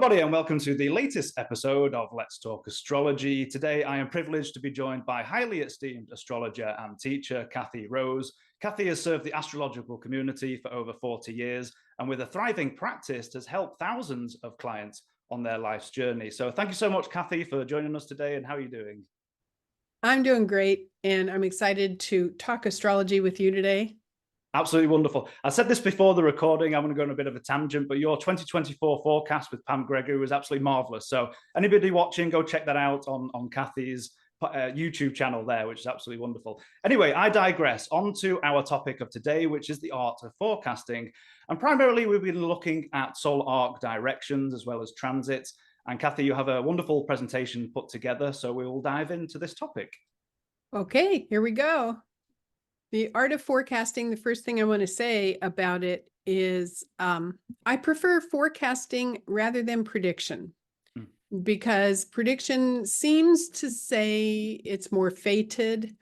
everybody, and welcome to the latest episode of Let's Talk Astrology. Today, I am privileged to be joined by highly esteemed astrologer and teacher, Kathy Rose. Kathy has served the astrological community for over 40 years, and with a thriving practice, has helped thousands of clients on their life's journey. So thank you so much, Kathy, for joining us today, and how are you doing? I'm doing great, and I'm excited to talk astrology with you today. Absolutely wonderful. I said this before the recording. I'm going to go on a bit of a tangent, but your 2024 forecast with Pam Gregory was absolutely marvelous. So anybody watching, go check that out on Kathy's YouTube channel there, which is absolutely wonderful. Anyway, I digress. On to our topic of today, which is the art of forecasting. And primarily, we've been looking at solar arc directions as well as transits. And Kathy, you have a wonderful presentation put together, so we will dive into this topic. Okay, here we go. The art of forecasting, the first thing I want to say about it is I prefer forecasting rather than prediction, because prediction seems to say it's more fated,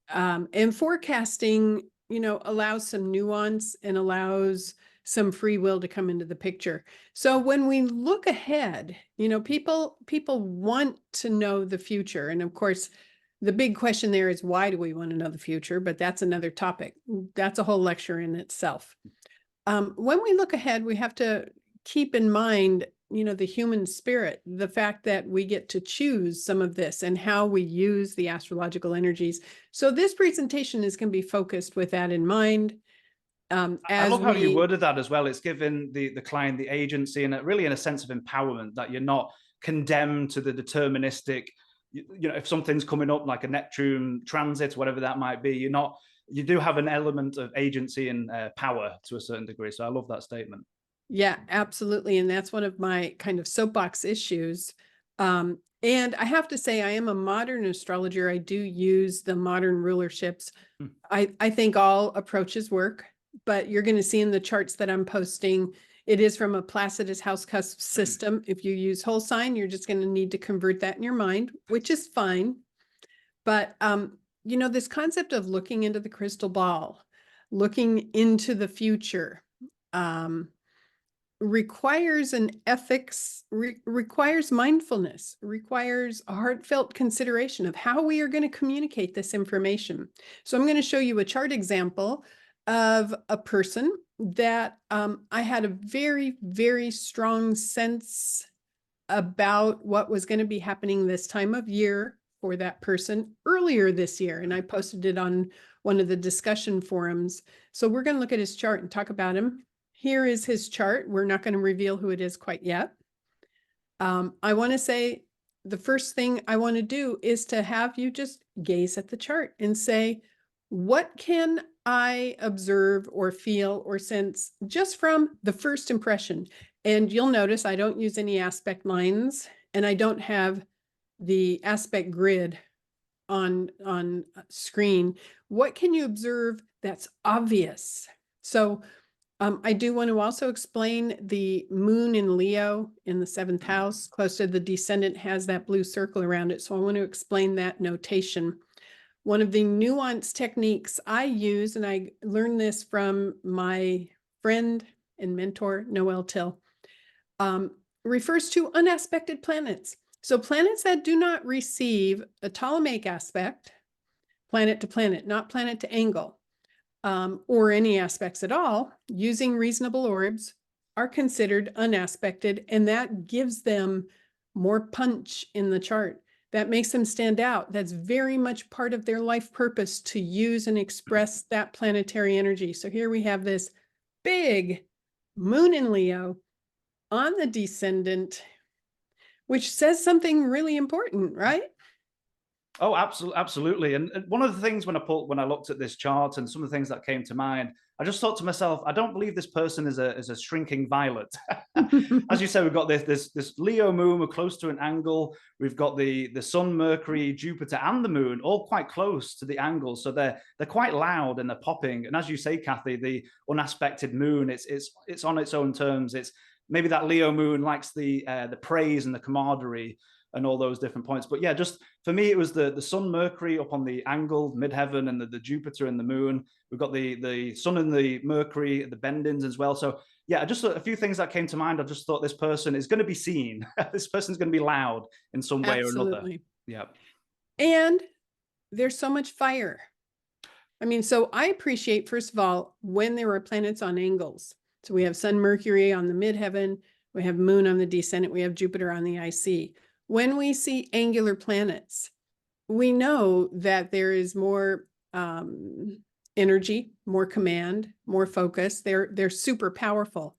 and forecasting, allows some nuance and allows some free will to come into the picture. So when we look ahead, people want to know the future, and of course, the big question there is, why do we want to know the future? But that's another topic. That's a whole lecture in itself. When we look ahead, we have to keep in mind, the human spirit, the fact that we get to choose some of this and how we use the astrological energies. So this presentation is going to be focused with that in mind. I love how you worded that as well. It's given the client the agency and really in a sense of empowerment, that you're not condemned to the deterministic, if something's coming up like a Neptune transit, whatever that might be, you do have an element of agency and power to a certain degree. So I love that statement. Yeah, absolutely. And that's one of my kind of soapbox issues. And I have to say, I am a modern astrologer. I do use the modern rulerships. I think all approaches work, but you're going to see in the charts that I'm posting, it is from a Placidus house cusp system. If you use whole sign, you're just going to need to convert that in your mind, which is fine. But, this concept of looking into the crystal ball, looking into the future, requires an ethics, requires mindfulness, requires a heartfelt consideration of how we are going to communicate this information. So I'm going to show you a chart example of a person that I had a very, very strong sense about what was going to be happening this time of year for that person earlier this year. And I posted it on one of the discussion forums. So we're going to look at his chart and talk about him. Here is his chart. We're not going to reveal who it is quite yet. I want to say the first thing I want to do is to have you just gaze at the chart and say, what can I observe or feel or sense just from the first impression? And you'll notice I don't use any aspect lines, and I don't have the aspect grid on screen. What can you observe that's obvious? So I do want to also explain the moon in Leo in the 7th house, close to the descendant, has that blue circle around it. So I want to explain that notation. One of the nuanced techniques I use, and I learned this from my friend and mentor, Noel Till, refers to unaspected planets. So planets that do not receive a Ptolemaic aspect, planet to planet, not planet to angle, or any aspects at all, using reasonable orbs, are considered unaspected, and that gives them more punch in the chart. That makes them stand out. That's very much part of their life purpose, to use and express that planetary energy. So here we have this big moon in Leo on the descendant, which says something really important, right? Oh, absolutely. And one of the things when I looked at this chart and some of the things that came to mind, I just thought to myself, I don't believe this person is a shrinking violet. As you said, we've got this Leo moon, we're close to an angle. We've got the Sun, Mercury, Jupiter, and the moon all quite close to the angle. So they're quite loud and they're popping. And as you say, Kathy, the unaspected moon, it's on its own terms. It's maybe that Leo moon likes the praise and the camaraderie. and all those different points. But yeah, just for me, it was the sun, Mercury up on the angled midheaven, and the Jupiter and the moon. We've got the sun and the Mercury, the bendings as well. So yeah, just a few things that came to mind. I just thought this person is going to be seen. This person's going to be loud in some way or another. Absolutely. Yeah. And there's so much fire. I mean, so I appreciate, first of all, when there are planets on angles. So we have Sun, Mercury on the midheaven, we have Moon on the descendant, we have Jupiter on the IC. When we see angular planets, we know that there is more energy, more command, more focus. They're super powerful.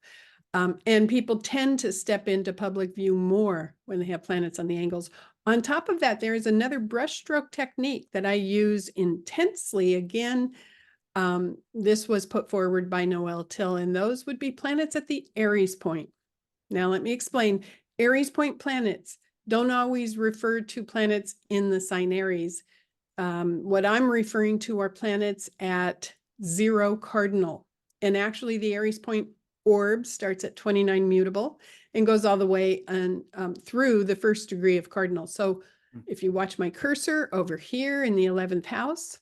And people tend to step into public view more when they have planets on the angles. On top of that, there is another brushstroke technique that I use intensely. Again, this was put forward by Noel Till, and those would be planets at the Aries point. Now, let me explain. Aries point planets don't always refer to planets in the sign Aries. What I'm referring to are planets at 0 cardinal. And actually, the Aries point orb starts at 29 mutable and goes all the way and through the 1st degree of cardinal. So if you watch my cursor over here in the 11th house,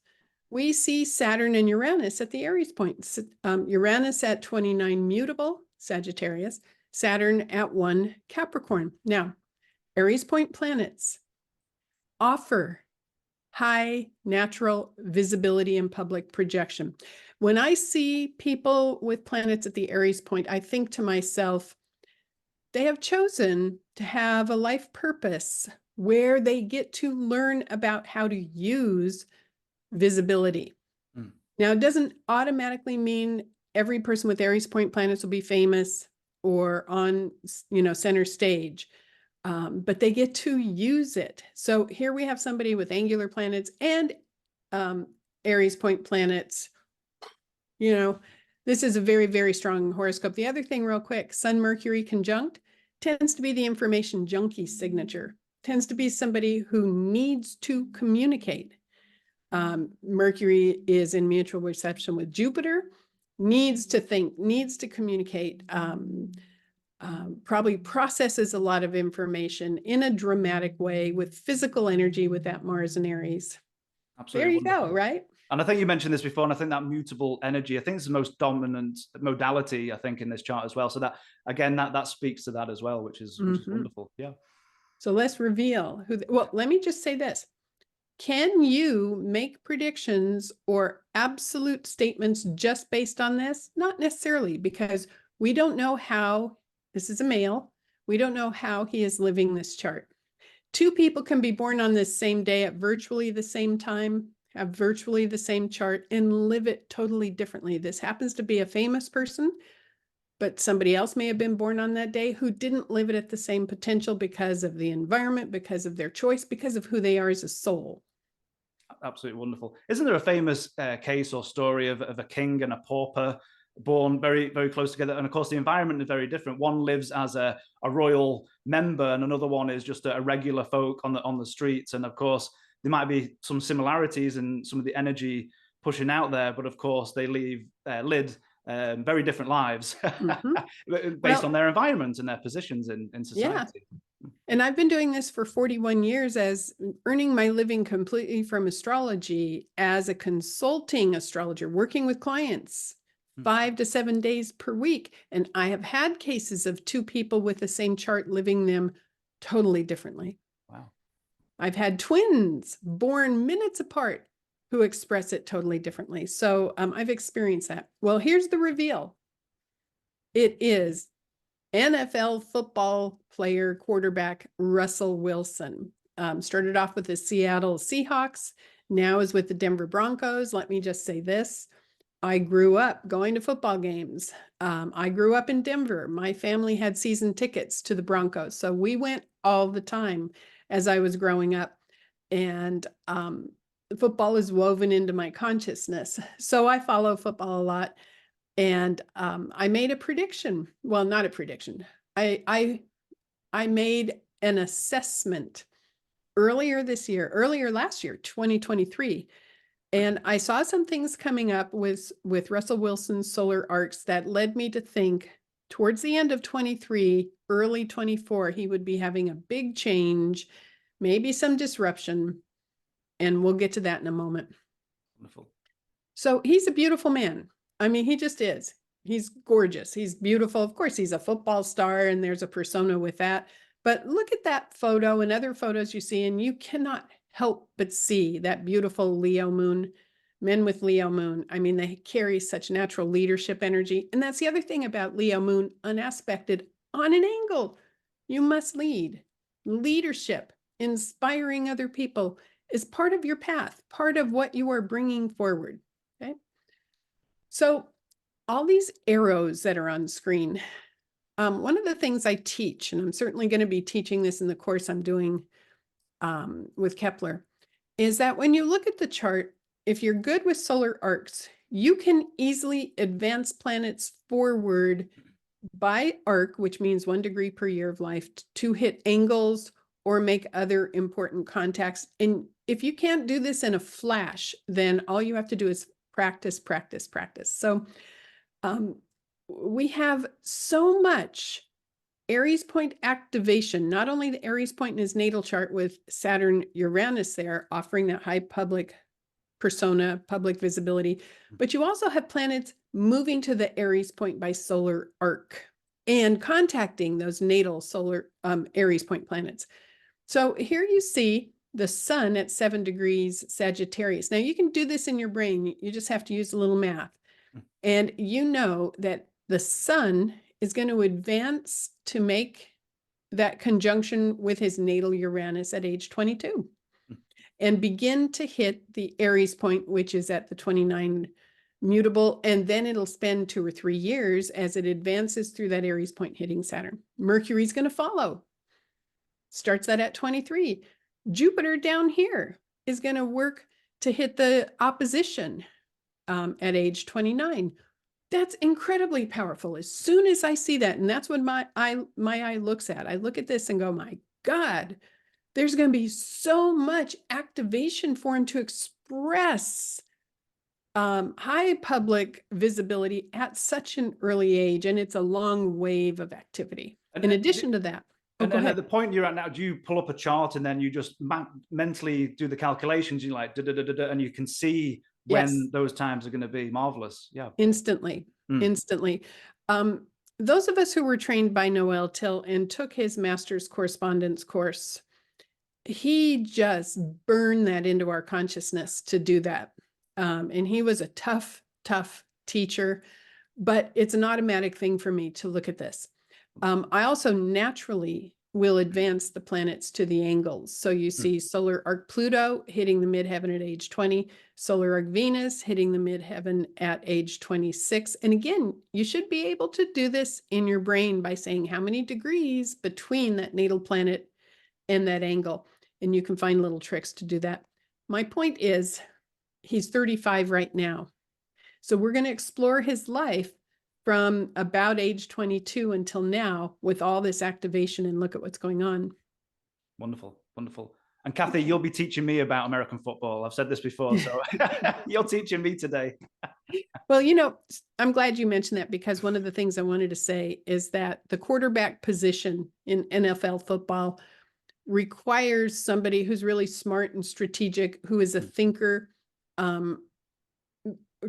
we see Saturn and Uranus at the Aries point. Uranus at 29 mutable, Sagittarius, Saturn at 1 Capricorn. Now, Aries point planets offer high natural visibility and public projection. When I see people with planets at the Aries point, I think to myself, they have chosen to have a life purpose where they get to learn about how to use visibility. Now, it doesn't automatically mean every person with Aries point planets will be famous or on, center stage. But they get to use it. So here we have somebody with angular planets and Aries point planets. This is a very, very strong horoscope. The other thing real quick, Sun Mercury conjunct tends to be the information junkie signature, tends to be somebody who needs to communicate. Mercury is in mutual reception with Jupiter, needs to think, needs to communicate, probably processes a lot of information in a dramatic way with physical energy with that Mars and Aries. Absolutely. There you wonderful. go, right? And I think you mentioned this before, and I think that mutable energy, I think it's the most dominant modality, I think, in this chart as well. So that, again, that speaks to that as well, which is wonderful. Yeah. So let's reveal who, well, let me just say this. Can you make predictions or absolute statements just based on this? Not necessarily, because we don't know how, this is a male, we don't know how he is living this chart. 2 people can be born on this same day at virtually the same time, have virtually the same chart, and live it totally differently. This happens to be a famous person, but somebody else may have been born on that day who didn't live it at the same potential because of the environment, because of their choice, because of who they are as a soul. Absolutely wonderful. Isn't there a famous case or story of a king and a pauper born very, very close together? And of course, the environment is very different. One lives as a royal member, and another one is just a regular folk on the streets. And of course, there might be some similarities in some of the energy pushing out there, but of course, they led very different lives based on their environment and their positions in society. Yeah. And I've been doing this for 41 years as earning my living completely from astrology as a consulting astrologer, working with clients 5 to 7 days per week. And I have had cases of 2 people with the same chart living them totally differently. Wow. I've had twins born minutes apart who express it totally differently. So I've experienced that. Well, here's the reveal. It is NFL football player, quarterback Russell Wilson. Started off with the Seattle Seahawks, now is with the Denver Broncos. Let me just say this. I grew up going to football games. I grew up in Denver. My family had season tickets to the Broncos. So we went all the time as I was growing up. And football is woven into my consciousness. So I follow football a lot. And I made a prediction. Well, not a prediction. I made an assessment earlier last year, 2023. And I saw some things coming up with Russell Wilson's solar arcs that led me to think towards the end of 23, early 24, he would be having a big change maybe some disruption, and we'll get to that in a moment. Wonderful. So he's a beautiful man. I mean, he just is. He's gorgeous. He's beautiful. Of course, he's a football star, and there's a persona with that. But look at that photo and other photos you see, and you cannot help but see that beautiful Leo moon. Men with Leo moon, I mean, they carry such natural leadership energy. And that's the other thing about Leo moon, unaspected on an angle. You must lead. Leadership, inspiring other people is part of your path, part of what you are bringing forward. Okay. So all these arrows that are on screen, one of the things I teach, and I'm certainly going to be teaching this in the course I'm doing with Kepler, is that when you look at the chart, if you're good with solar arcs, you can easily advance planets forward by arc, which means 1 degree per year of life, to hit angles or make other important contacts. And if you can't do this in a flash, then all you have to do is practice, practice, practice. So we have so much Aries point activation, not only the Aries point in his natal chart with Saturn Uranus there, offering that high public persona, public visibility, but you also have planets moving to the Aries point by solar arc and contacting those natal solar Aries point planets. So here you see the sun at 7 degrees Sagittarius. Now you can do this in your brain. You just have to use a little math. And you know that the sun is going to advance to make that conjunction with his natal Uranus at age 22 and begin to hit the Aries point, which is at the 29 mutable. And then it'll spend 2 or 3 years as it advances through that Aries point hitting Saturn. Mercury's going to follow. Starts that at 23. Jupiter down here is going to work to hit the opposition at age 29. That's incredibly powerful. As soon as I see that, and that's what my eye looks at, I look at this and go, my God, there's going to be so much activation for him to express high public visibility at such an early age. And it's a long wave of activity. In addition to that, and at the point you're at now, do you pull up a chart and then you just mentally do the calculations? You like, and you can see when those times are going to be marvelous. Yeah. Instantly. Those of us who were trained by Noel Till and took his master's correspondence course, he just burned that into our consciousness to do that. And he was a tough teacher, but it's an automatic thing for me to look at this. I also naturally will advance the planets to the angles. So you see solar arc Pluto hitting the midheaven at age 20, solar arc Venus hitting the midheaven at age 26. And again, you should be able to do this in your brain by saying how many degrees between that natal planet and that angle. And you can find little tricks to do that. My point is, he's 35 right now. So we're going to explore his life from about age 22 until now with all this activation and look at what's going on. Wonderful. And Kathy, you'll be teaching me about American football. I've said this before, so you're teaching me today. Well, you know, I'm glad you mentioned that, because one of the things I wanted to say is that the quarterback position in NFL football requires somebody who's really smart and strategic, who is a thinker,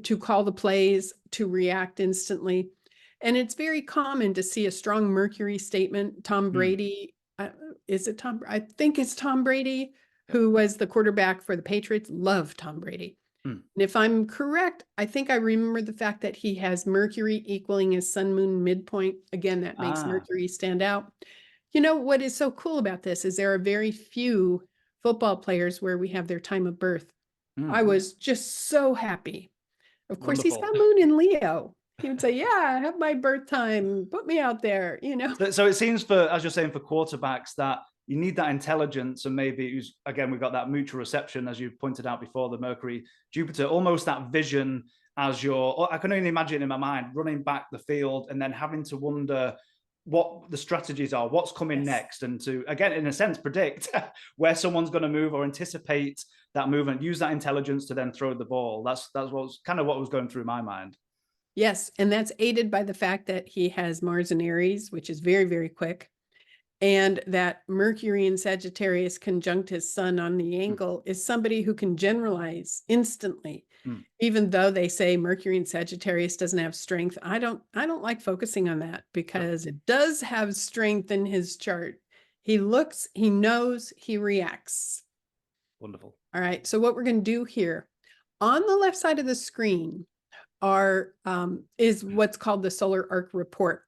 to call the plays, to react instantly. And it's very common to see a strong Mercury statement. Tom Brady, is it Tom? I think it's Tom Brady, who was the quarterback for the Patriots. Love Tom Brady. And if I'm correct, I think I remember the fact that he has Mercury equaling his sun moon midpoint. Again, that makes Mercury stand out. You know, what is so cool about this is there are very few football players where we have their time of birth. I was just so happy. Of course, he's got moon in Leo. He would say, yeah, I have my birth time. Put me out there, you know. So it seems, for, as you're saying, for quarterbacks, that you need that intelligence, and maybe, again, we've got that mutual reception, as you pointed out before, the Mercury, Jupiter, almost that vision as I can only imagine in my mind, running back the field and then having to wonder what the strategies are, what's coming next, and to, again, in a sense, predict where someone's going to move or anticipate that movement, use that intelligence to then throw the ball. That's what's kind of what was going through my mind. Yes, and that's aided by the fact that he has Mars in Aries, which is very, very quick. And that Mercury in Sagittarius conjunct his sun on the angle is somebody who can generalize instantly. Even though they say Mercury in Sagittarius doesn't have strength, I don't like focusing on that because it does have strength in his chart. He looks, he knows, he reacts. Wonderful. All right. So what we're going to do here on the left side of the screen is what's called the solar arc report.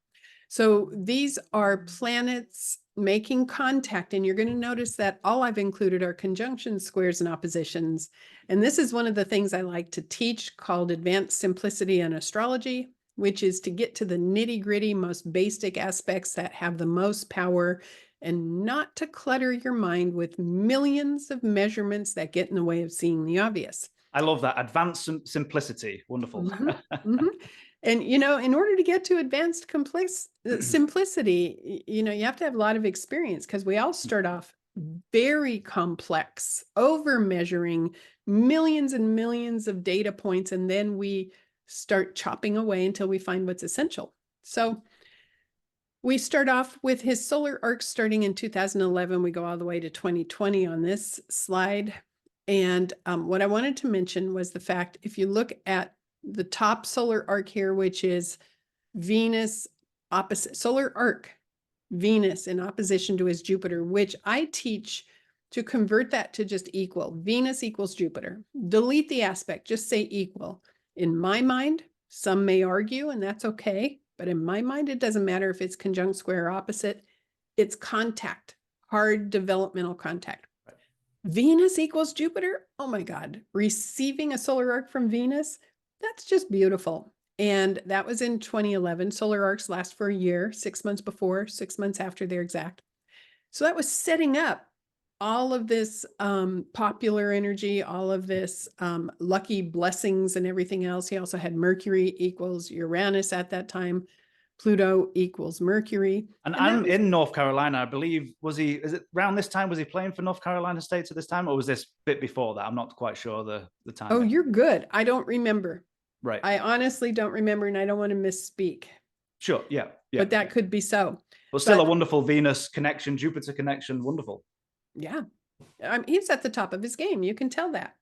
So these are planets making contact, and you're going to notice that all I've included are conjunctions, squares, and oppositions. And this is one of the things I like to teach called advanced simplicity in astrology, which is to get to the nitty-gritty, most basic aspects that have the most power, and not to clutter your mind with millions of measurements that get in the way of seeing the obvious. I love that. Advanced simplicity. Wonderful. And, you know, in order to get to advanced simplicity, you know, you have to have a lot of experience because we all start off very complex, over measuring millions and millions of data points, and then we start chopping away until we find what's essential. So we start off with his solar arc starting in 2011. We go all the way to 2020 on this slide. And what I wanted to mention was the fact, if you look at the top solar arc here, which is Venus opposite solar arc, Venus in opposition to his Jupiter, which I teach to convert that to just equal. Venus equals Jupiter. Delete the aspect, just say equal. In my mind, some may argue, and that's okay. But in my mind, it doesn't matter if it's conjunct, square, or opposite. It's contact, hard developmental contact. Right. Venus equals Jupiter. Oh my God. Receiving a solar arc from Venus, that's just beautiful. And that was in 2011. Solar arcs last for a year, 6 months before, 6 months after they're exact. So that was setting up all of this popular energy, all of this lucky blessings and everything else. He also had Mercury equals Uranus at that time. Pluto equals Mercury. And I'm in North Carolina, I believe. Is it around this time? Was he playing for North Carolina State at this time? Or was this a bit before that? I'm not quite sure the time. Oh, you're good. I don't remember. Right. I honestly don't remember, and I don't want to misspeak. Sure. Yeah. But that could be so. But still a wonderful Venus connection, Jupiter connection. Wonderful. Yeah. He's at the top of his game. You can tell that.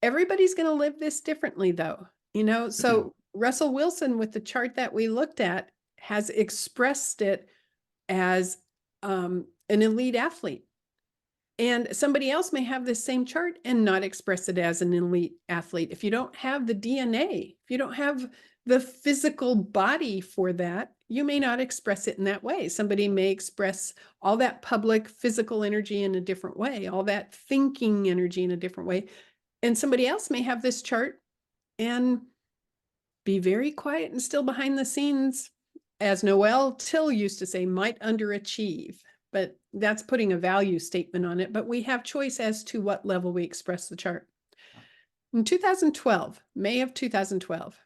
Everybody's going to live this differently, though. You know, so Russell Wilson, with the chart that we looked at, has expressed it as an elite athlete. And somebody else may have this same chart and not express it as an elite athlete. If you don't have the DNA, if you don't have the physical body for that, you may not express it in that way. Somebody may express all that public physical energy in a different way, all that thinking energy in a different way. And somebody else may have this chart and be very quiet and still behind the scenes, as Noel Till used to say, might underachieve. But that's putting a value statement on it. But we have choice as to what level we express the chart. In 2012, May of 2012,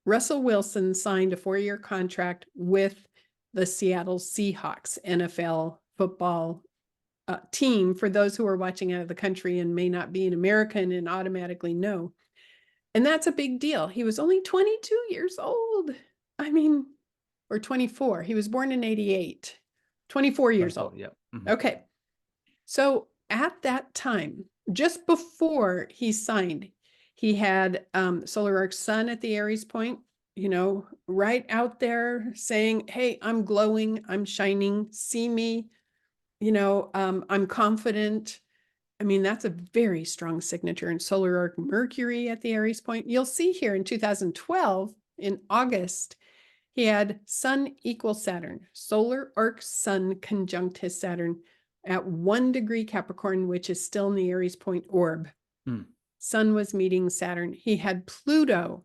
Russell Wilson signed a 4-year contract with the Seattle Seahawks NFL football team, for those who are watching out of the country and may not be an American and automatically know. And that's a big deal. He was only 22 years old. I mean, or 24. He was born in 88. 24 years old. Yep. Okay. So at that time, just before he signed, he had solar arc sun at the Aries point, you know, right out there saying, hey, I'm glowing, I'm shining, see me, you know, I'm confident. I mean, that's a very strong signature. And solar arc Mercury at the Aries point. You'll see here in 2012, in August, he had Sun equals Saturn, solar arc Sun conjunct his Saturn at 1 degree Capricorn, which is still in the Aries point orb. Sun was meeting Saturn. He had Pluto,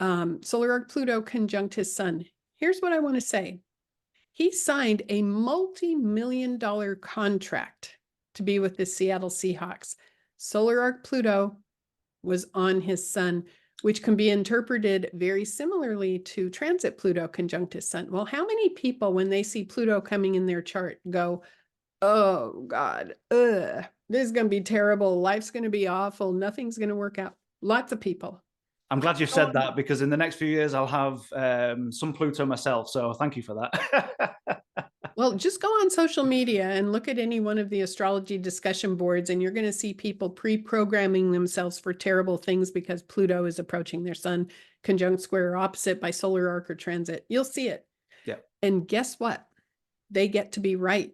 solar arc Pluto conjunct his Sun. Here's what I want to say. He signed a multi-million-dollar contract to be with the Seattle Seahawks. Solar arc Pluto was on his Sun, which can be interpreted very similarly to transit Pluto conjunct his Sun. Well, how many people, when they see Pluto coming in their chart, go, oh God, this is going to be terrible. Life's going to be awful. Nothing's going to work out. Lots of people. I'm glad you've said that, because in the next few years, I'll have some Pluto myself. So thank you for that. Well, just go on social media and look at any one of the astrology discussion boards, and you're going to see people pre-programming themselves for terrible things because Pluto is approaching their sun, conjunct, square, or opposite by solar arc or transit. You'll see it. Yeah. And guess what? They get to be right.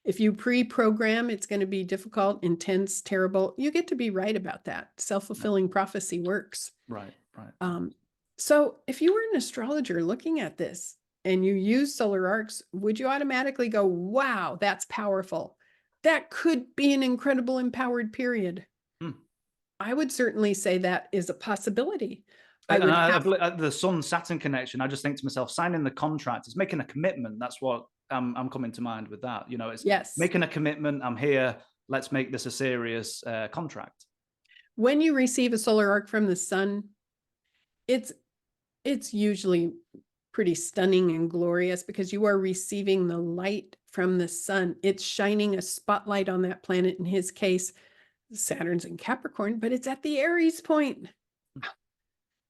If you pre-program, it's going to be difficult, intense, terrible. You get to be right about that. Self-fulfilling prophecy works. Right. So if you were an astrologer looking at this and you use solar arcs, would you automatically go, wow, that's powerful? That could be an incredible empowered period. I would certainly say that is a possibility. The Sun-Saturn connection, I just think to myself, signing the contract is making a commitment. That's what I'm coming to mind with that. It's making a commitment. I'm here. Let's make this a serious contract. When you receive a solar arc from the sun, it's usually pretty stunning and glorious because you are receiving the light from the sun. It's shining a spotlight on that planet. In his case, Saturn's in Capricorn, but it's at the Aries point.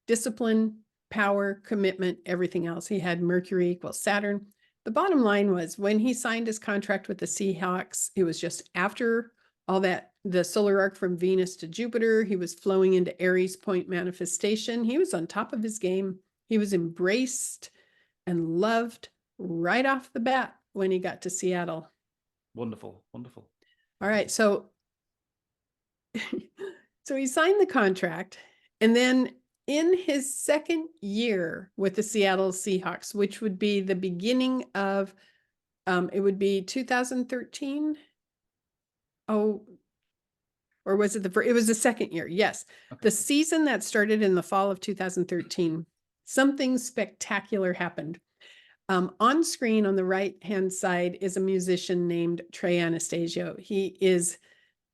Discipline, power, commitment, everything else. He had Mercury equals Saturn. The bottom line was when he signed his contract with the Seahawks, it was just after all that, the solar arc from Venus to Jupiter. He was flowing into Aries point manifestation. He was on top of his game. He was embraced and loved right off the bat when he got to Seattle. Wonderful. All right. So he signed the contract, and then in his second year with the Seattle Seahawks, which would be the beginning of, it would be 2013. Oh, or was it it was the second year? Yes. Okay. The season that started in the fall of 2013, something spectacular happened. On screen on the right-hand side is a musician named Trey Anastasio. He is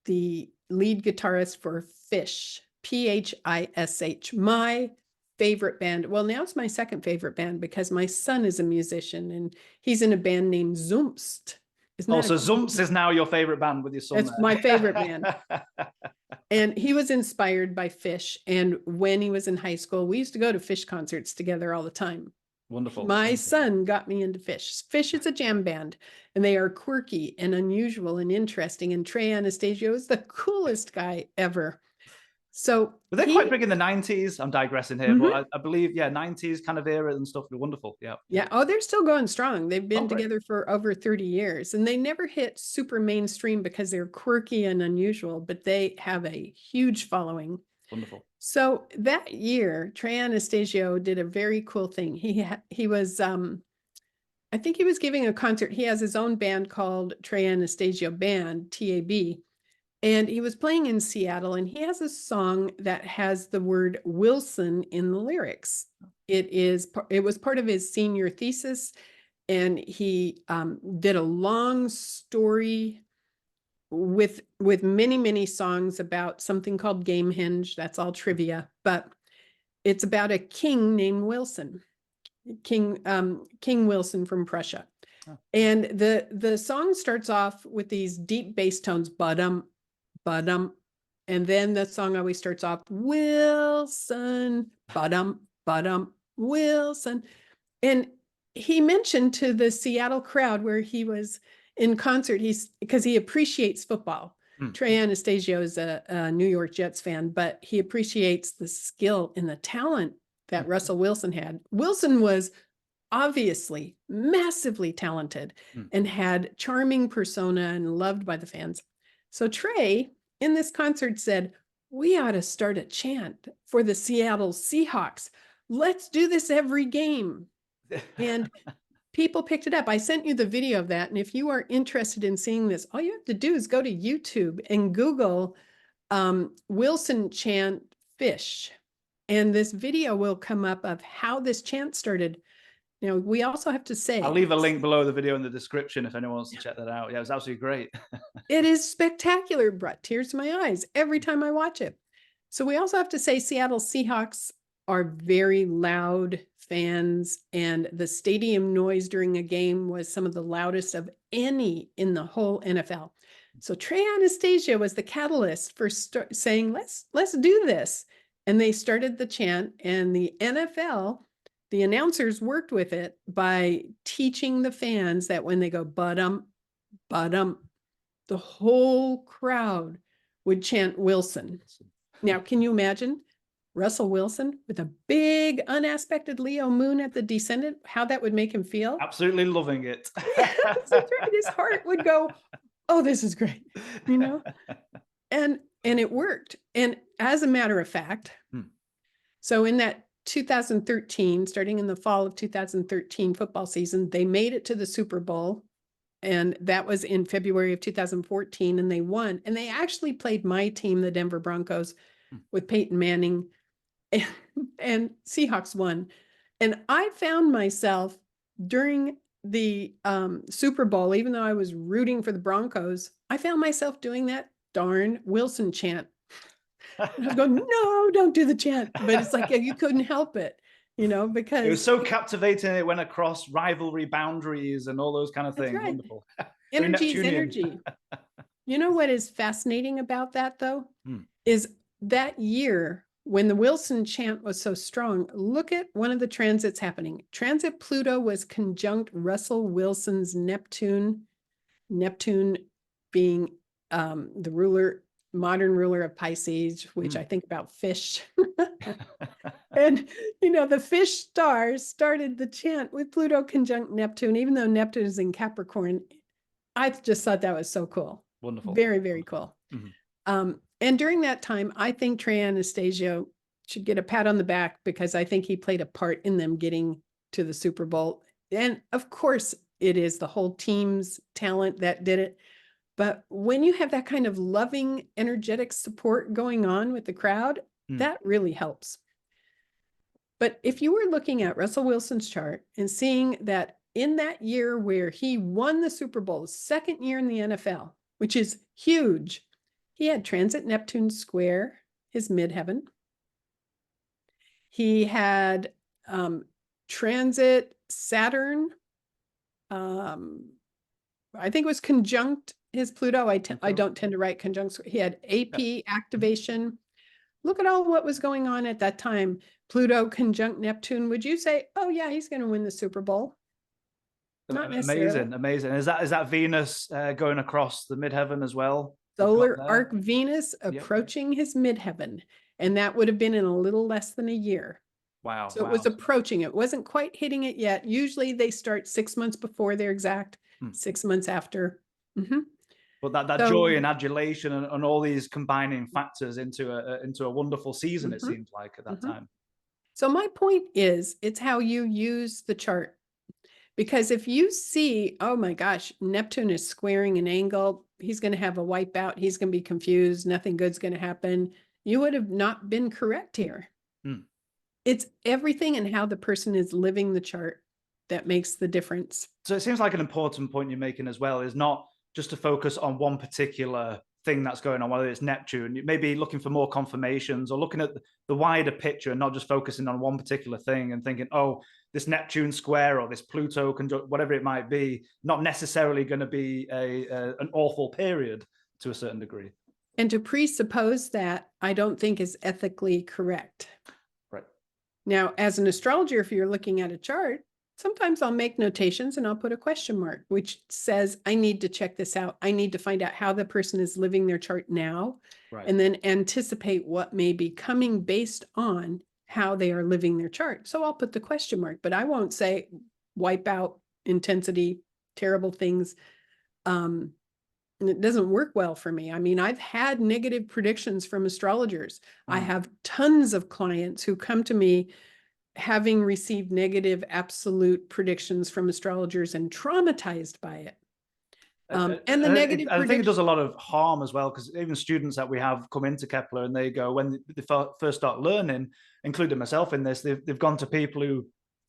the lead guitarist for Phish, Phish, my favorite band. Well, now it's my second favorite band because my son is a musician and he's in a band named Zumst. So Zumst is now your favorite band with your son. It's my favorite band. And he was inspired by Phish. And when he was in high school, we used to go to Phish concerts together all the time. Wonderful. My son got me into Phish. Phish is a jam band, and they are quirky and unusual and interesting. And Trey Anastasio is the coolest guy ever. So but they're quite big in the 90s. I'm digressing here, but I believe, 90s kind of era and stuff. They're wonderful. Yeah. Oh, they're still going strong. They've been together for over 30 years, and they never hit super mainstream because they're quirky and unusual, but they have a huge following. Wonderful. So that year, Trey Anastasio did a very cool thing. He was, I think he was giving a concert. He has his own band called Trey Anastasio Band, TAB. And he was playing in Seattle, and he has a song that has the word Wilson in the lyrics. It was part of his senior thesis, and he did a long story with many, many songs about something called Gamehenge. That's all trivia, but it's about a king named Wilson, King Wilson from Prussia. Oh. And the song starts off with these deep bass tones, ba-dum, ba-dum. And then the song always starts off, Wilson, ba-dum, ba-dum, Wilson. And he mentioned to the Seattle crowd where he was in concert, because he appreciates football. Trey Anastasio is a New York Jets fan, but he appreciates the skill and the talent that Russell Wilson had. Wilson was obviously massively talented and had charming persona and loved by the fans. So Trey, in this concert, said, we ought to start a chant for the Seattle Seahawks. Let's do this every game. And people picked it up. I sent you the video of that. And if you are interested in seeing this, all you have to do is go to YouTube and Google Wilson chant Phish. And this video will come up of how this chant started. Now, we also have to say, I'll leave a link below the video in the description if anyone wants to check that out. Yeah, it was absolutely great. It is spectacular. It brought tears to my eyes every time I watch it. So we also have to say Seattle Seahawks are very loud fans, and the stadium noise during a game was some of the loudest of any in the whole NFL. So Trey Anastasio was the catalyst for saying, let's do this. And they started the chant, and the NFL the announcers worked with it by teaching the fans that when they go bottom, bottom, the whole crowd would chant Wilson. Now, can you imagine Russell Wilson with a big unaspected Leo moon at the descendant, how that would make him feel? Absolutely loving it. Yes, that's right. His heart would go, oh, this is great, you know? And it worked. And as a matter of fact, so in that 2013, starting in the fall of 2013 football season, they made it to the Super Bowl. And that was in February of 2014, and they won. And they actually played my team, the Denver Broncos, with Peyton Manning, and Seahawks won. And I found myself during the Super Bowl, even though I was rooting for the Broncos, I found myself doing that darn Wilson chant. And I was going, no, don't do the chant. But it's like, you couldn't help it, you know, because it was so captivating. It went across rivalry boundaries and all those kind of things. Right. Wonderful. Energy is energy. You know what is fascinating about that, though, is that year when the Wilson chant was so strong, look at one of the transits happening. Transit Pluto was conjunct Russell Wilson's Neptune, Neptune being the ruler, modern ruler of Pisces, which I think about fish. And, you know, the fish stars started the chant with Pluto conjunct Neptune, even though Neptune is in Capricorn. I just thought that was so cool. Wonderful. Very, very cool. And during that time, I think Trey Anastasio should get a pat on the back because I think he played a part in them getting to the Super Bowl. And of course, it is the whole team's talent that did it. But when you have that kind of loving, energetic support going on with the crowd, that really helps. But if you were looking at Russell Wilson's chart and seeing that in that year where he won the Super Bowl, second year in the NFL, which is huge, he had transit Neptune square his midheaven. He had transit Saturn. I think it was conjunct his Pluto. I don't tend to write conjunct. He had AP activation. Look at all what was going on at that time. Pluto conjunct Neptune. Would you say, oh yeah, he's going to win the Super Bowl? Not necessarily. Amazing. Is that Venus going across the midheaven as well? Solar arc Venus approaching his midheaven. And that would have been in a little less than a year. Wow. So it was approaching. It wasn't quite hitting it yet. Usually they start 6 months before their exact, 6 months after. But that joy and adulation and all these combining factors into a wonderful season, it seems like at that time. So my point is, it's how you use the chart. Because if you see, oh my gosh, Neptune is squaring an angle, he's going to have a wipeout, he's going to be confused, nothing good's going to happen, you would have not been correct here. It's everything and how the person is living the chart that makes the difference. So it seems like an important point you're making as well is not just to focus on one particular thing that's going on, whether it's Neptune, maybe looking for more confirmations or looking at the wider picture and not just focusing on one particular thing and thinking, oh, this Neptune square or this Pluto conjunct, whatever it might be, not necessarily going to be an awful period to a certain degree. And to presuppose that, I don't think is ethically correct. Right. Now, as an astrologer, if you're looking at a chart, sometimes I'll make notations and I'll put a question mark, which says, I need to check this out. I need to find out how the person is living their chart now, and then anticipate what may be coming based on how they are living their chart. So I'll put the question mark, but I won't say wipe out, intensity, terrible things. It doesn't work well for me. I mean, I've had negative predictions from astrologers. I have tons of clients who come to me having received negative absolute predictions from astrologers and traumatized by it. And the negative I think it does a lot of harm as well, because even students that we have come into Kepler and they go, when they first start learning, including myself in this, they've gone to people who,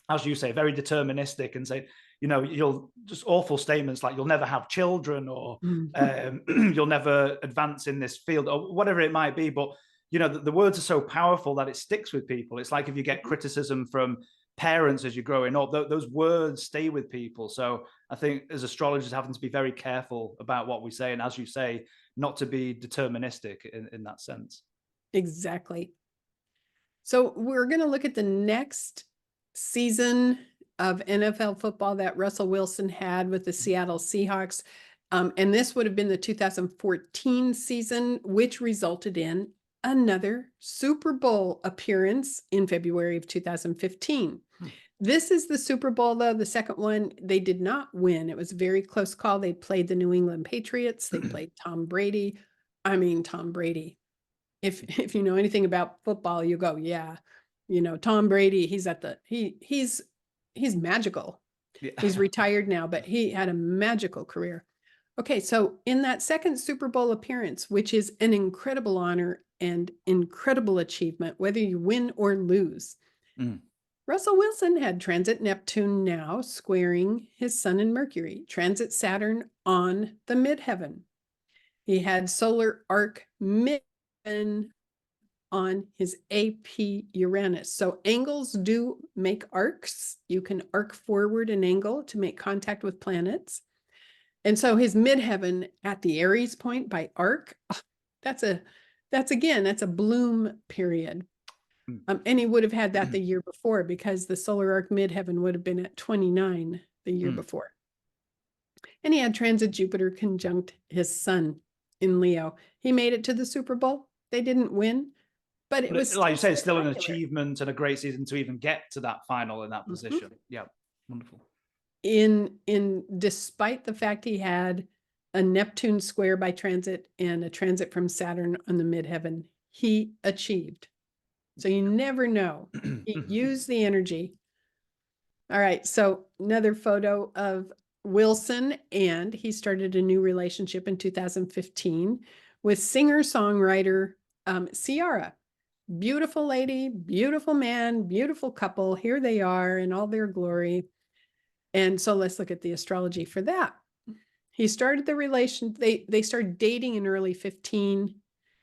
as you say, very deterministic and say, you know, you'll just awful statements like you'll never have children or you'll never advance in this field or whatever it might be. But, you know, the words are so powerful that it sticks with people. It's like if you get criticism from parents as you're growing up, those words stay with people. So I think as astrologers having to be very careful about what we say. And as you say, not to be deterministic in that sense. Exactly. So we're going to look at the next season of NFL football that Russell Wilson had with the Seattle Seahawks. And this would have been the 2014 season, which resulted in another Super Bowl appearance in February of 2015. This is the Super Bowl, though. The second one, they did not win. It was a very close call. They played the New England Patriots. They played Tom Brady. I mean, Tom Brady. If you know anything about football, you go, yeah, Tom Brady, he's magical. Yeah. He's retired now, but he had a magical career. Okay, so in that second Super Bowl appearance, which is an incredible honor and incredible achievement, whether you win or lose, Russell Wilson had transit Neptune now squaring his sun and Mercury, transit Saturn on the midheaven. He had solar arc midheaven on his AP Uranus. So angles do make arcs. You can arc forward an angle to make contact with planets. And so his midheaven at the Aries point by arc, that's a bloom period. And he would have had that the year before because the solar arc midheaven would have been at 29 the year before. And he had transit Jupiter conjunct his sun in Leo. He made it to the Super Bowl. They didn't win, but it was like you say, it's still an achievement and a great season to even get to that final in that position. Yeah, wonderful. Despite the fact he had a Neptune square by transit and a transit from Saturn on the midheaven, he achieved. So you never know. He used the energy. All right. So another photo of Wilson, and he started a new relationship in 2015 with singer-songwriter Ciara. Beautiful lady, beautiful man, beautiful couple. Here they are in all their glory. And so let's look at the astrology for that. He started the relation. They started dating in early 15.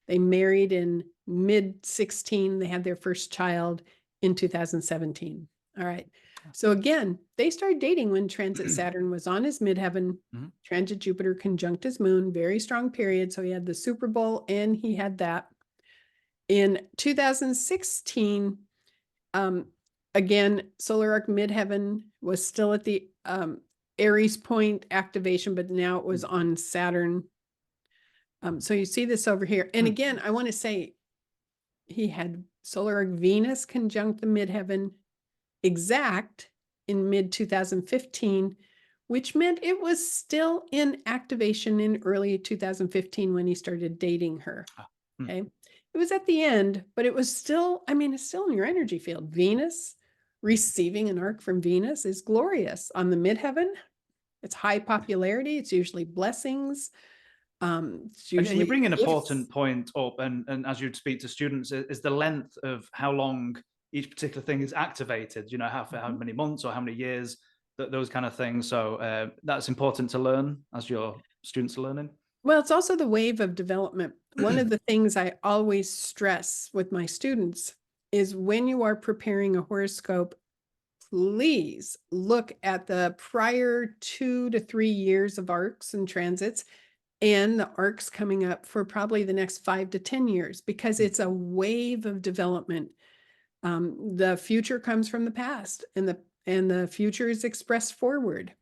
They married in mid 16. They had their first child in 2017. All right. So again, they started dating when transit Saturn was on his midheaven, transit Jupiter conjunct his moon, very strong period. So he had the Super Bowl and he had that. In 2016, again, solar arc midheaven was still at the Aries point activation, but now it was on Saturn. So you see this over here. And again, I want to say he had solar arc Venus conjunct the midheaven exact in mid 2015, which meant it was still in activation in early 2015 when he started dating her. Okay. It was at the end, but it was still, it's still in your energy field. Venus, receiving an arc from Venus is glorious. On the midheaven, it's high popularity. It's usually blessings. It's usually you bring an important point up, and as you'd speak to students, is the length of how long each particular thing is activated, how many months or how many years, those kind of things. So that's important to learn as your students are learning. Well, it's also the wave of development. One of the things I always stress with my students is when you are preparing a horoscope, please look at the prior 2 to 3 years of arcs and transits and the arcs coming up for probably the next 5 to 10 years, because it's a wave of development. The future comes from the past, and the future is expressed forward.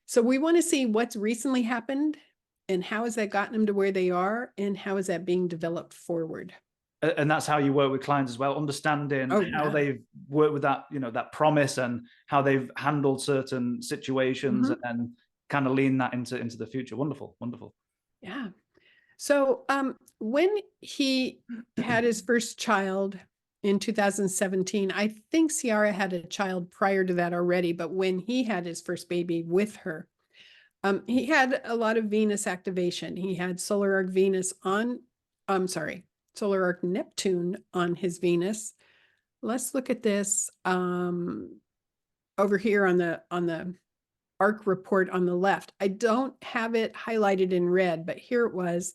So we want to see what's recently happened and how has that gotten them to where they are, and how is that being developed forward. And that's how you work with clients as well, understanding how they've worked with that, that promise and how they've handled certain situations and kind of lean that into the future. Wonderful, wonderful. Yeah. So when he had his first child in 2017, I think Ciara had a child prior to that already, but when he had his first baby with her, he had a lot of Venus activation. He had solar arc Venus on, solar arc Neptune on his Venus. Let's look at this over here on the arc report on the left. I don't have it highlighted in red, but here it was.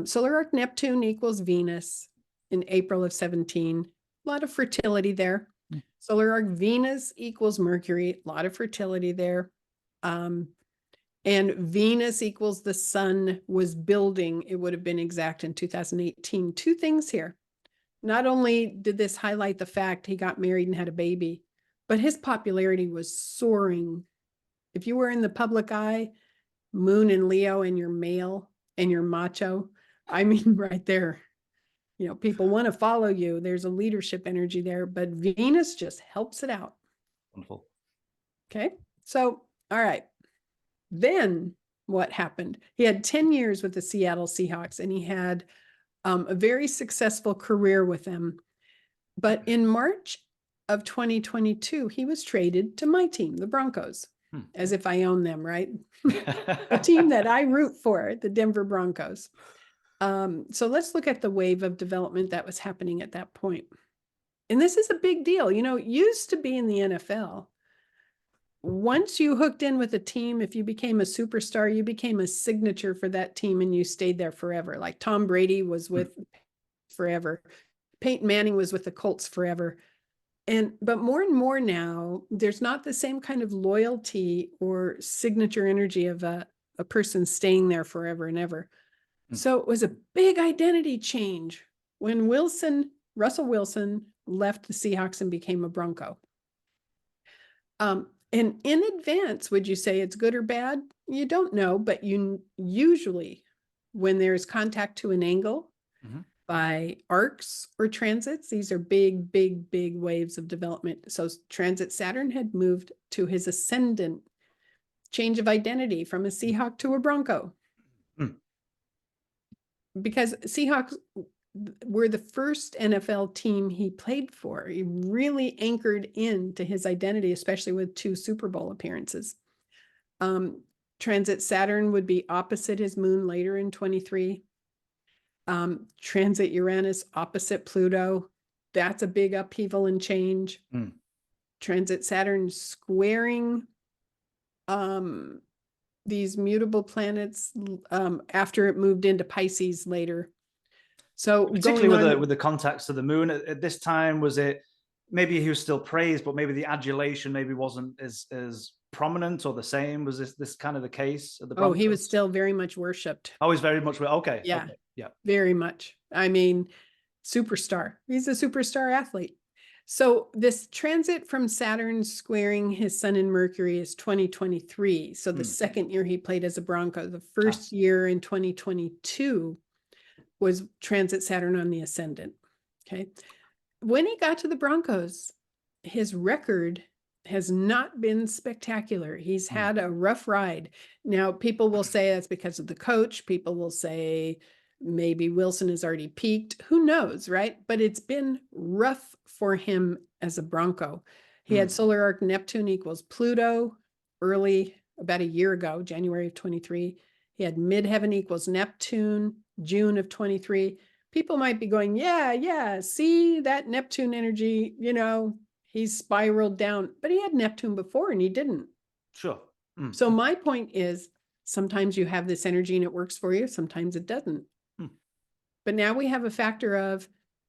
Solar arc Neptune equals Venus in April of 17. A lot of fertility there. Solar arc Venus equals Mercury. A lot of fertility there. And Venus equals the sun was building. It would have been exact in 2018. Two things here. Not only did this highlight the fact he got married and had a baby, but his popularity was soaring. If you were in the public eye, Moon and Leo and you're male and you're macho, I mean, right there, you know, people want to follow you. There's a leadership energy there, but Venus just helps it out. Wonderful. Okay. So, all right. Then what happened? He had 10 years with the Seattle Seahawks and he had a very successful career with them. But in March of 2022, he was traded to my team, the Broncos, as if I own them, right? A team that I root for, the Denver Broncos. So let's look at the wave of development that was happening at that point. And this is a big deal. You know, it used to be in the NFL. Once you hooked in with a team, if you became a superstar, you became a signature for that team and you stayed there forever. Like Tom Brady was with forever. Peyton Manning was with the Colts forever. But more and more now, there's not the same kind of loyalty or signature energy of a person staying there forever and ever. So it was a big identity change when Russell Wilson left the Seahawks and became a Bronco. And in advance, would you say it's good or bad? You don't know, but you usually, when there's contact to an angle by arcs or transits, these are big, big, big waves of development. So transit Saturn had moved to his ascendant, change of identity from a Seahawk to a Bronco. Because Seahawks were the first NFL team he played for. He really anchored into his identity, especially with 2 Super Bowl appearances. Transit Saturn would be opposite his moon later in 23. Transit Uranus opposite Pluto. That's a big upheaval and change. Transit Saturn squaring these mutable planets after it moved into Pisces later. So particularly with the contacts to the moon at this time, was it maybe he was still praised, but maybe the adulation maybe wasn't as prominent or the same? Was this kind of the case at the Broncos? Oh, he was still very much worshipped. Oh, he's very much okay. Yeah, okay. Yeah, very much. I mean, superstar. He's a superstar athlete. So this transit from Saturn squaring his sun and Mercury is 2023. So the second year he played as a Bronco. The first year in 2022 was transit Saturn on the ascendant. Okay. When he got to the Broncos, his record has not been spectacular. He's had a rough ride. Now, people will say that's because of the coach. People will say maybe Wilson has already peaked. Who knows, right? But it's been rough for him as a Bronco. He had solar arc Neptune equals Pluto early, about a year ago, January of 23. He had midheaven equals Neptune, June of 23. People might be going, yeah, see that Neptune energy, you know, he's spiraled down, but he had Neptune before and he didn't. Sure. So my point is, sometimes you have this energy and it works for you, sometimes it doesn't. But now we have a factor of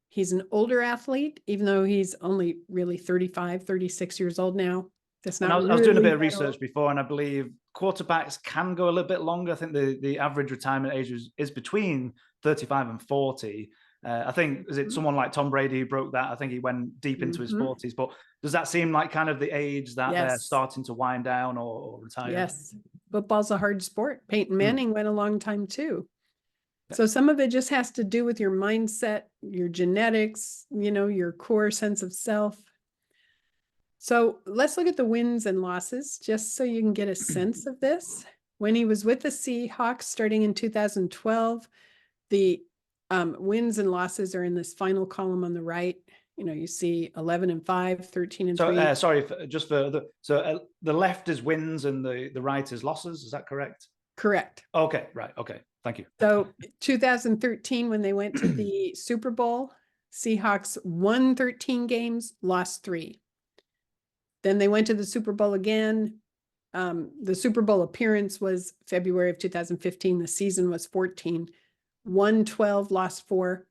he's an older athlete, even though he's only really 35, 36 years old now. That's not. I was doing a bit of research before, and I believe quarterbacks can go a little bit longer. I think the average retirement age is between 35 and 40. I think, is it someone like Tom Brady who broke that? I think he went deep into his 40s. But does that seem like kind of the age that they're starting to wind down or retire? Yes. Football's a hard sport. Peyton Manning went a long time too. So some of it just has to do with your mindset, your genetics, you know, your core sense of self. So let's look at the wins and losses, just so you can get a sense of this. When he was with the Seahawks starting in 2012, the wins and losses are in this final column on the right. You know, you see 11 and 5, 13 and 3. Sorry, just for the left is wins and the right is losses. Is that correct? Correct. Okay, right. Okay, thank you. So 2013, when they went to the Super Bowl, Seahawks won 13 games, lost 3. Then they went to the Super Bowl again. The Super Bowl appearance was February of 2015. The season was 14. Won 12, lost 4.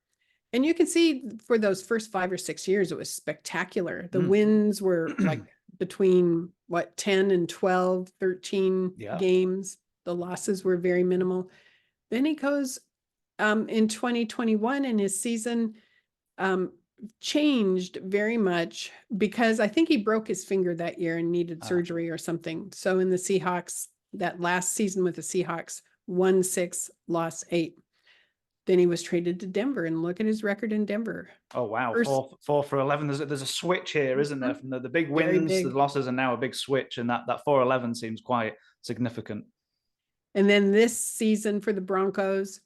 And you can see for those first 5 or 6 years, it was spectacular. The wins were like between 10 and 12, 13 games. The losses were very minimal. Then he goes in 2021 in his season, changed very much because I think he broke his finger that year and needed Ah, surgery or something. So in the Seahawks, that last season with the Seahawks, won 6, lost 8. Then he was traded to Denver, and look at his record in Denver. oh wow, First, four for 11. There's a switch here, isn't there? From the big very wins, the big. losses, and now a big switch, and that 4-11 seems quite significant. And then this season for the Broncos,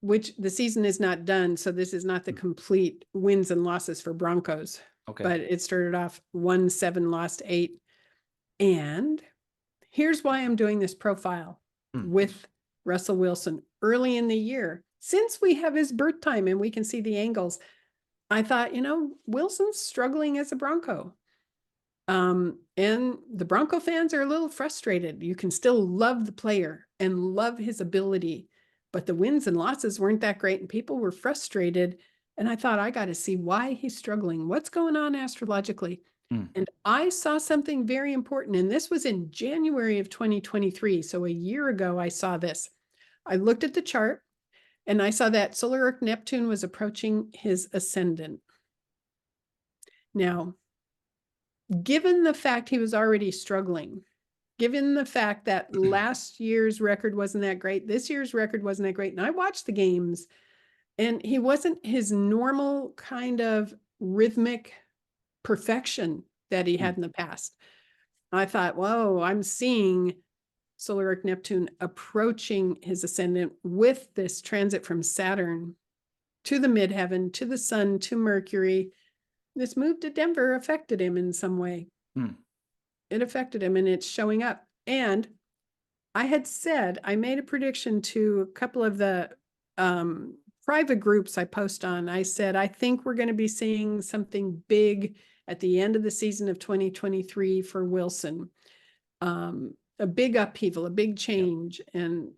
which the season is not done, so this is not the complete wins and losses for Broncos. Okay. But it started off 1-7, lost 8. And here's why I'm doing this profile with Russell Wilson early in the year. Since we have his birth time and we can see the angles, I thought, Wilson's struggling as a Bronco. And the Bronco fans are a little frustrated. You can still love the player and love his ability, but the wins and losses weren't that great and people were frustrated. And I thought, I got to see why he's struggling. What's going on astrologically? And I saw something very important. And this was in January of 2023. So a year ago, I saw this. I looked at the chart and I saw that solar arc Neptune was approaching his ascendant. Now, given the fact he was already struggling, given the fact that last year's record wasn't that great, this year's record wasn't that great, and I watched the games, and he wasn't his normal kind of rhythmic perfection that he had in the past. I thought, whoa, I'm seeing solar arc Neptune approaching his ascendant with this transit from Saturn to the midheaven, to the sun, to Mercury. This move to Denver affected him in some way. It affected him and it's showing up. And I had said, I made a prediction to a couple of the private groups I post on. I said, I think we're going to be seeing something big at the end of the season of 2023 for Wilson. A big upheaval, a big change. And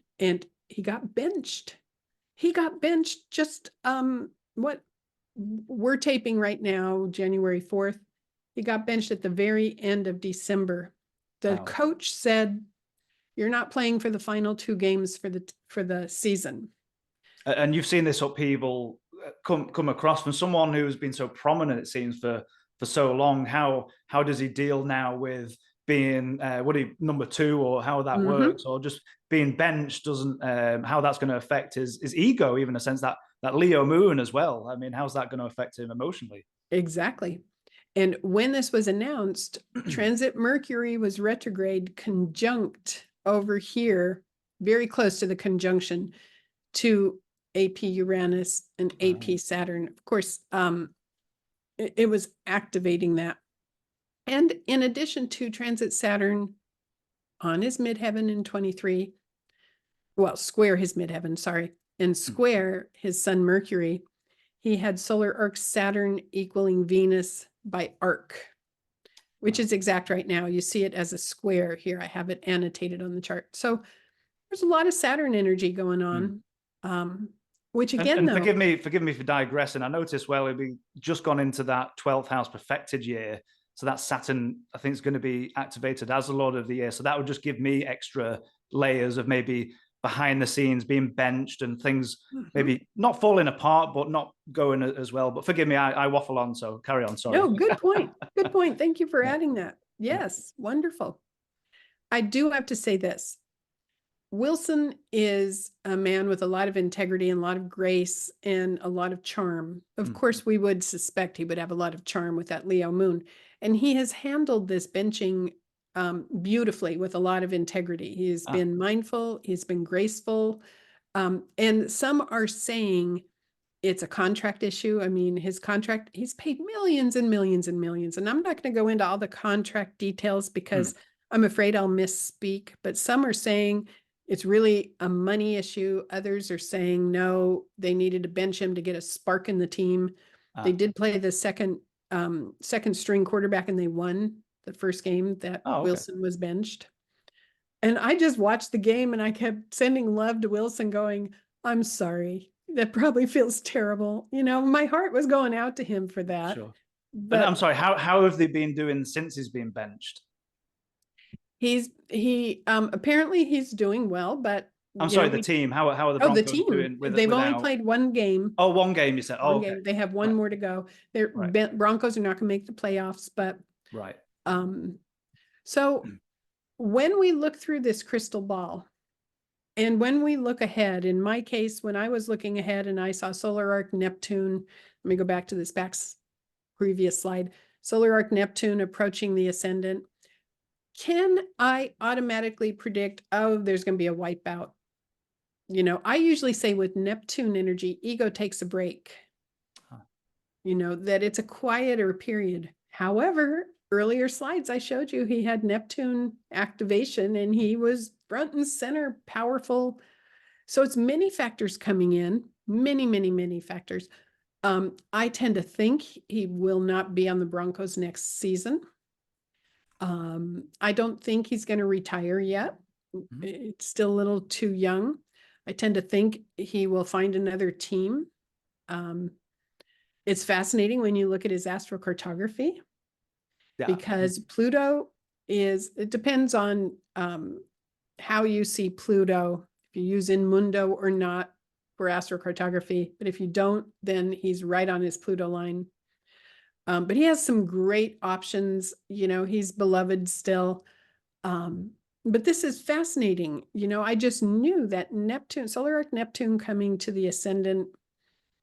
he got benched. He got benched just what we're taping right now, January 4th. He got benched at the very end of December. The coach said, you're not playing for the final 2 games for the season. And you've seen this upheaval come across from someone who's been so prominent, it seems, for so long. How does he deal now with being number 2, or how that works, or just being benched? Doesn't how that's going to affect his ego, even in a sense that Leo moon as well? I mean, how's that going to affect him emotionally? Exactly. And when this was announced, transit Mercury was retrograde conjunct over here, very close to the conjunction to AP Uranus and AP Saturn. Of course, it was activating that. And in addition to transit Saturn on his midheaven in 23, well, square his midheaven, sorry, and square his sun Mercury, he had solar arc Saturn equaling Venus by arc, which is exact right now. You see it as a square here. I have it annotated on the chart. So there's a lot of Saturn energy going on. Which again, and though, forgive me for digressing. I noticed, well, we've just gone into that 12th house perfected year. So that Saturn, I think, is going to be activated as the Lord of the Year. So that would just give me extra layers of maybe behind the scenes being benched and things maybe not falling apart, but not going as well. But forgive me, I waffle on, so carry on. Sorry. No, good point. Good point. Thank you for adding that. Yes, wonderful. I do have to say this. Wilson is a man with a lot of integrity and a lot of grace and a lot of charm. Of course, we would suspect he would have a lot of charm with that Leo moon. And he has handled this benching beautifully with a lot of integrity. He has been mindful. He's been graceful. And some are saying it's a contract issue. I mean, his contract, he's paid millions and millions and millions. And I'm not going to go into all the contract details because I'm afraid I'll misspeak. But some are saying it's really a money issue. Others are saying, no, they needed to bench him to get a spark in the team. They did play the second string quarterback and they won the first game that Wilson was benched. And I just watched the game and I kept sending love to Wilson going, I'm sorry. That probably feels terrible. My heart was going out to him for that. Sure. But I'm sorry, how have they been doing since he's been benched? He apparently he's doing well, but I'm you sorry, know, the team. How are the oh, the Broncos team, doing they've only without? played one game. Oh, one game, you said. Oh, One okay. game. They have one Right. more to go. Their Right. Broncos are not going to make the playoffs, but Right. so when we look through this crystal ball, and when we look ahead, in my case, when I was looking ahead and I saw solar arc Neptune, let me go back to this previous slide, solar arc Neptune approaching the ascendant, can I automatically predict, oh, there's going to be a wipeout? You know, I usually say with Neptune energy, ego takes a break, you know, that it's a quieter period. However, earlier slides I showed you, he had Neptune activation and he was front and center, powerful. So it's many factors coming in, many factors. I tend to think he will not be on the Broncos next season. I don't think he's going to retire yet. It's still a little too young. I tend to think he will find another team. It's fascinating when you look at his astrocartography, Yeah. because Pluto it depends on how you see Pluto, if you use in mundo or not for astrocartography. But if you don't, then he's right on his Pluto line. But he has some great options. You know, he's beloved still. But this is fascinating. You know, I just knew that Neptune, solar arc Neptune coming to the ascendant,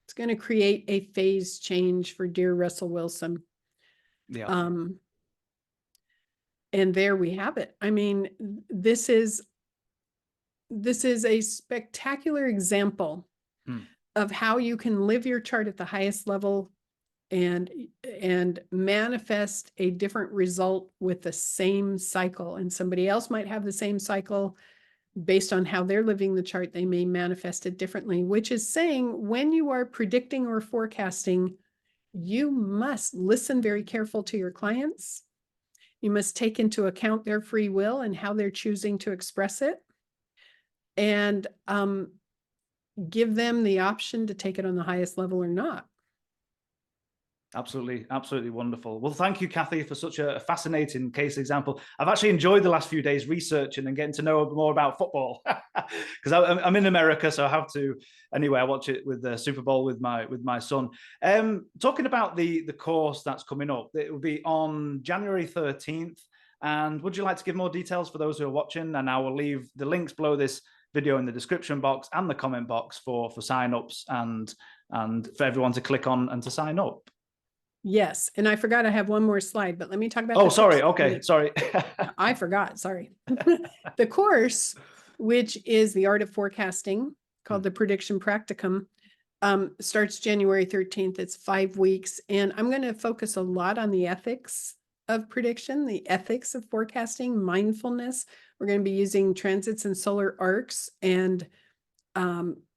it's going to create a phase change for dear Russell Wilson. Yeah. And there we have it. I mean, this is a spectacular example of how you can live your chart at the highest level and manifest a different result with the same cycle. And somebody else might have the same cycle. Based on how they're living the chart, they may manifest it differently, which is saying when you are predicting or forecasting, you must listen very careful to your clients. You must take into account their free will and how they're choosing to express it, and give them the option to take it on the highest level or not. Absolutely, absolutely wonderful. Well, thank you, Kathy, for such a fascinating case example. I've actually enjoyed the last few days researching and getting to know more about football, because I'm in America, so I have to. Anyway, I watch it with the Super Bowl with my son. Talking about the course that's coming up, it will be on January 13th. And would you like to give more details for those who are watching? And I will leave the links below this video in the description box and the comment box for sign-ups and for everyone to click on and to sign up. Yes. And I forgot I have one more slide, but let me talk about Oh, sorry. Okay. Sorry. I forgot. Sorry. The course, which is the art of forecasting, called the Prediction Practicum, starts January 13th. It's 5 weeks. And I'm going to focus a lot on the ethics of prediction, the ethics of forecasting, mindfulness. We're going to be using transits and solar arcs and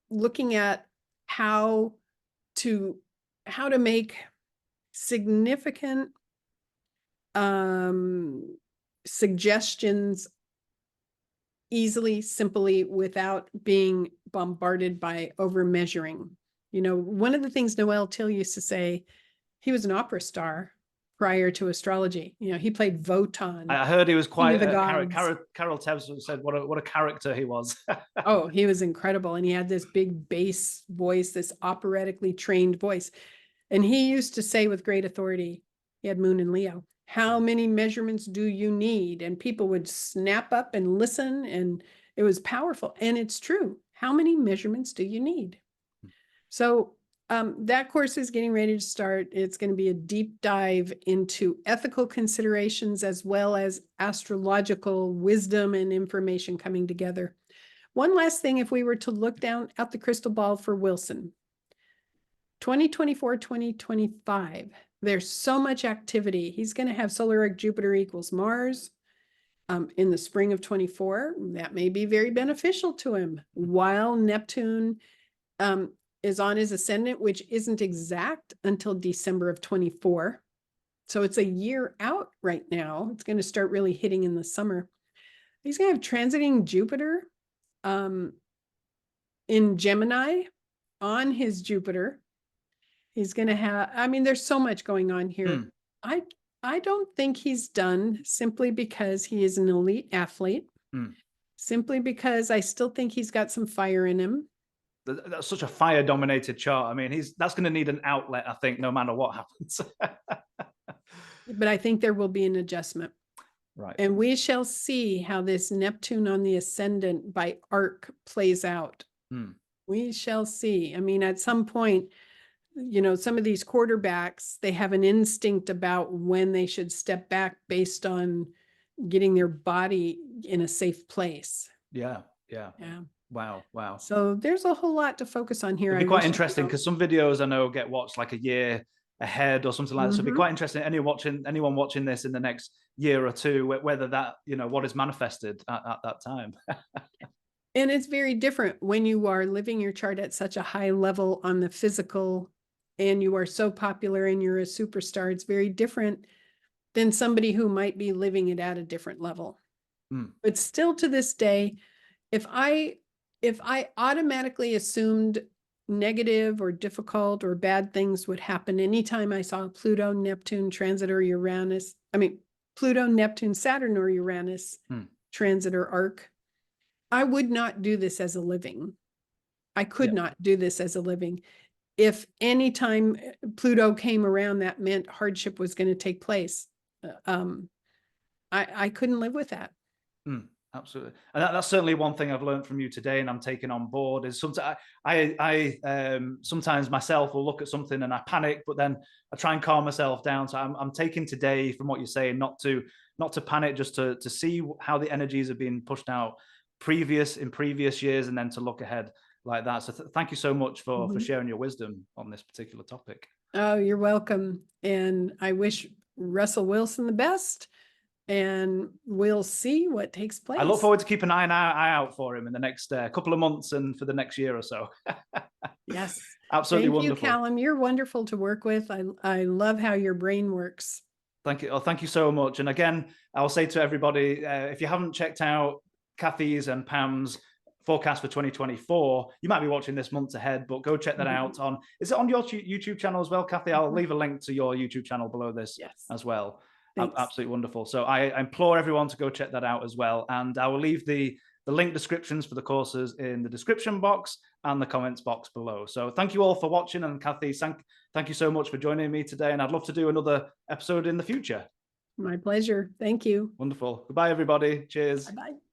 looking at how to make significant suggestions easily, simply, without being bombarded by over measuring. You know, one of the things Noel Till used to say, he was an opera star prior to astrology. You know, he played Wotan. I heard he was quite the gods. Carol Tevz said what a character he was. Oh, he was incredible. And he had this big bass voice, this operatically trained voice. And he used to say with great authority, he had Moon and Leo, how many measurements do you need? And people would snap up and listen, and it was powerful. And it's true. How many measurements do you need? So that course is getting ready to start. It's going to be a deep dive into ethical considerations as well as astrological wisdom and information coming together. One last thing, if we were to look down at the crystal ball for Wilson, 2024, 2025, there's so much activity. He's going to have solar arc Jupiter equals Mars in the spring of 24. That may be very beneficial to him, while Neptune is on his ascendant, which isn't exact until December of 24. So it's a year out right now. It's going to start really hitting in the summer. He's going to have transiting Jupiter in Gemini on his Jupiter. He's going to have, I mean, there's so much going on here. I don't think he's done, simply because he is an elite athlete. simply because I still think he's got some fire in him. That's such a fire-dominated chart. I mean, that's going to need an outlet, I think, no matter what happens. But I think there will be an adjustment. Right. And we shall see how this Neptune on the ascendant by arc plays out. We shall see. I mean, at some point, you know, some of these quarterbacks, they have an instinct about when they should step back based on getting their body in a safe place. Yeah. Yeah. Yeah. Wow. Wow. So there's a whole lot to focus on here. It'd be quite interesting because some videos I know get watched like a year ahead or something like that. So it'd be quite interesting. Anyone watching this in the next year or two, whether that, you know, what is manifested at that time. And it's very different when you are living your chart at such a high level on the physical and you are so popular and you're a superstar. It's very different than somebody who might be living it at a different level. But still to this day, if I automatically assumed negative or difficult or bad things would happen anytime I saw Pluto, Neptune transit or Uranus, Pluto, Neptune, Saturn or Uranus transit or arc, I would not do this as a living. I could not do this as a living. If any time Pluto came around, that meant hardship was going to take place. I couldn't live with that. Absolutely. And that's certainly one thing I've learned from you today and I'm taking on board is sometimes sometimes myself will look at something and I panic, but then I try and calm myself down. So I'm taking today from what you're saying, not to panic, just to see how the energies have been pushed out in previous years and then to look ahead like that. So thank you so much for sharing your wisdom on this particular topic. Oh, you're welcome. And I wish Russell Wilson the best. And we'll see what takes place. I look forward to keeping an eye out for him in the next couple of months and for the next year or so. Yes. Absolutely wonderful. Thank you, Callum. You're wonderful to work with. I love how your brain works. Thank you. Oh, thank you so much. And again, I'll say to everybody, if you haven't checked out Kathy's and Pam's forecast for 2024, you might be watching this months ahead, but go check that out is it on your YouTube channel as well, Kathy? I'll leave a link to your YouTube channel below this as well. Thanks. Absolutely wonderful. So I implore everyone to go check that out as well. And I will leave the link descriptions for the courses in the description box and the comments box below. So thank you all for watching. And Kathy, thank you so much for joining me today. And I'd love to do another episode in the future. My pleasure. Thank you. Wonderful. Goodbye, everybody. Cheers. Bye-bye.